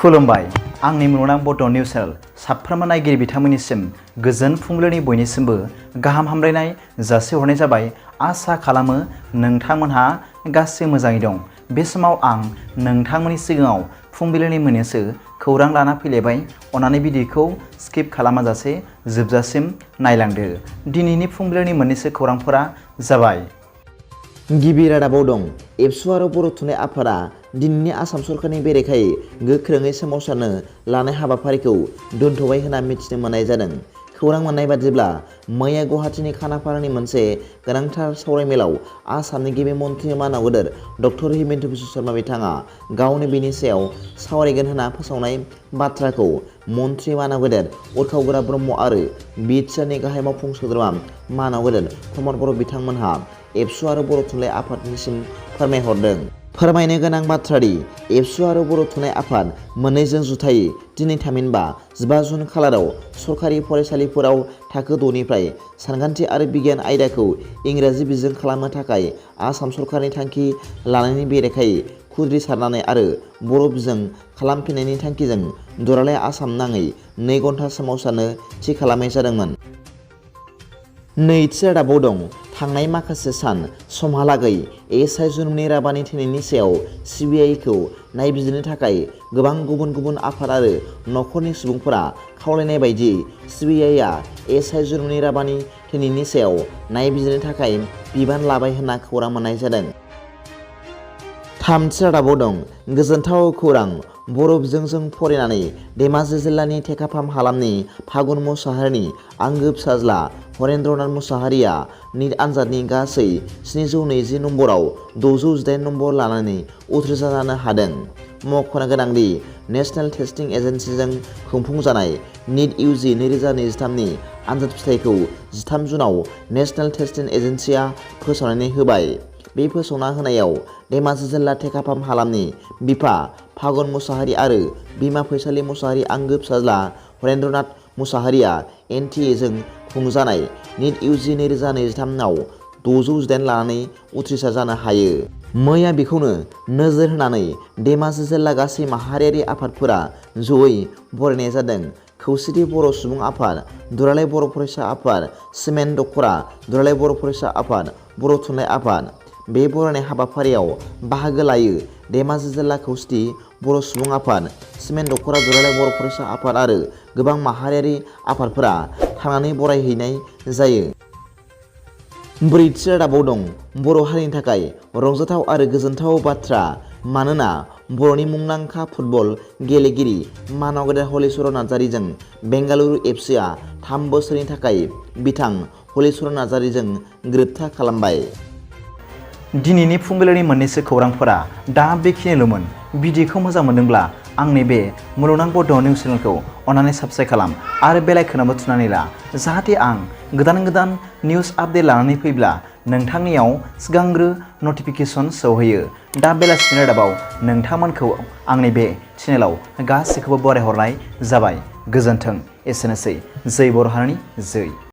खुलुमबाय आंनि मुलुगनां बड' निउस चेनेल साफ्रोमबो नायगिरि बिथांमोननिसिम गोजोन फुंबिलिनि बयनिसिमबो गाहाम हामलायनाय जासिहरनाय जाबाय। आसा खालामो नोंथांमोनहा गासै मोजाङै दं। बे समाव आं नोंथांमोननि सिगाङाव फुंबिलिनि मोननैसो खौरां लाना फैलायबाय। अन्नानै भिडिअखौ स्किप खालामाजासे जोबजासिम नायलांदो। दिनैनि फुंबिलिनि मोननैसो खौरांफोरा जाबाय। गिबि रादाबाव दं। एबसु आरो बर' थुनलाइ आफादा दिनैनि आसाम सरकारनि बेरेखायै गोख्रोङै सोमावसारनो लानाय हाबाफारिखौ दोनथ'बाय होनना मिथिनो मोननाय जादों। खौरां मोननाय बादिब्ला मैया गुवाहाटीनि खानापारानि मोनसे गोनांथार सावरायमेलाव आसामनि गिबि मन्त्रि मानाव गेदेर डक्टर हिमन्त बिश्व शर्मा बिथाङा गावनो बेनि सायाव सावरायगोन होनना फोसावनाय बाथ्राखौ मन्त्रि मानाव गेदेर उरखावगोरा ब्रह्म आरो बिटिआरनि गाहाय मावफुं सोद्रोमा मानाव गेदेर प्रमद बर' बिथांमोनहा एबसु आरो बर' थुनलाइ आफादनिसिम फोरमायहरदों। फोरमायनो गोनां बाथ्रादि एबसु आरो बर' थुनलाइ आफाद मोननैजों जुथायै दिनै थामहिनबा 15 जुन खालाराव सरकारि फरायसालिफोराव थाखो 6 निफ्राय सानखान्थि आरो बिगियान आयदाखौ इंराजि बिजों खालामनो थाखाय आसाम सरकारनि थांखि लानायनि बेरेखायै खुद्रिसारनानै आरो बर' बिजों खालामफिननायनि थांखिजों दुलाराय आसाम नाङै 2 घन्टा सोमावसारनो थि खालामनाय जादोंमोन। नैथि रादाबाव दं। थांनाय माखासे समहालागै एसआइ जुनमनि राबानि थैनायनि सायाव सिबिआइखौ नायबिजिरनो थाखाय गोबां गुबुन गुबुन आफाद आरो नखरनि सुबुंफोरा खावलायनाय बायदियै सिबिआइआ एसआइ जुनमनि राबानि थैनायनि सायाव नायबिजिरनो थाखाय बिबान लाबाय होनना खौरां मोननाय जादों। थामथि रादाबाव दं। गोजोनथाव खौरां। बर' बिजोंजों फरायनानै धेमाजि जिल्लानि थेकाफाम हालामनि फागुन मुसाहारिनि आंगो फिसाज्ला हरेन्द्रनाथ मुसाहारिया निट आनजादनि गासै 720 नम्बराव 618 नम्बर लानानै उथ्रिसार जानो हादों। मख'नो गोनांदि नेशनेल टेस्टिं एजेन्सिजों खुंफुंजानाय निट इउजि 2023 नि आनजाद फिथाइखौ 13 जुनाव नेशनेल टेस्टिं एजेन्सिया फोसावनानै होबाय। बे फोसावना होनायाव धेमाजि जिल्ला थेकाफाम हालामनि बिफा फागुन मुसाहारि आरो बिमा फैसालि मुसाहारि आंगो फिसाज्ला हरेन्द्रनाथ मुसाहारिया NTA जों खुंजानाय निट इउजि 2023 आव 618 लानानै उथ्रिसार जानो हायो। मैया बेखौनो नोजोर होनानै धेमाजि जिल्ला गासै माहारियारि आफादफोरा जयै बरायनाय जादों। खौसेथि बर' सुबुं आफाद, दुलाराय बर' फरायसा आफाद, सिमेन्ट दख'रा, दुलाराय बर' फरायसा आफाद, बर' थुनलाइ आफाद। बे बरायनाय हाबाफारियाव बाहागो लायो धेमाजि जिल्ला खौसेथि बर' सुबुं आफाद, सिमेन्ट दख'रा, दुलाराय बर' फरायसा आफाद आरो गोबां माहारियारि आफादफोरा थांनानै बरायहैनाय जायो। ब्रैथि रादाबाव दं। बर' हारिनि थाखाय रंजाथाव आरो गोजोनथाव बाथ्रा। मानोना बर'नि मुंदांखा फुटबल गेलेगिरि मानाव गेदेर हलिचरन नार्जारिजों बेंगालुरु एफसिआ 3 बोसोरनि थाखाय बिथां हलिचरन नार्जारिजों गोरोबथा खालामबाय। दिनैनि फुंबिलिनि मोननैसो खौरांफोरा दा बेखिनिल'मोन। भिडिअखौ मोजां मोनदोंब्ला आंनि बे मुलुगनां बड' निउस चेनेलखौ अन्नानै साबस्क्राइब खालाम आरो बेल आइकनआवबो थुनानै ला, जाहाथे आं गोदान निउस आपडेट लानानै फैब्ला नोंथांनियाव सिगांग्रो नटिफिकेसन सौहैयो। दा बेलासिनि रादाबाव नोंथांमोनखौ आंनि बे चेनेलाव गासैखौबो बरायहरनाय जाबाय। गोजोन्थों। एसेनोसै। जै बर' हारिनि जै।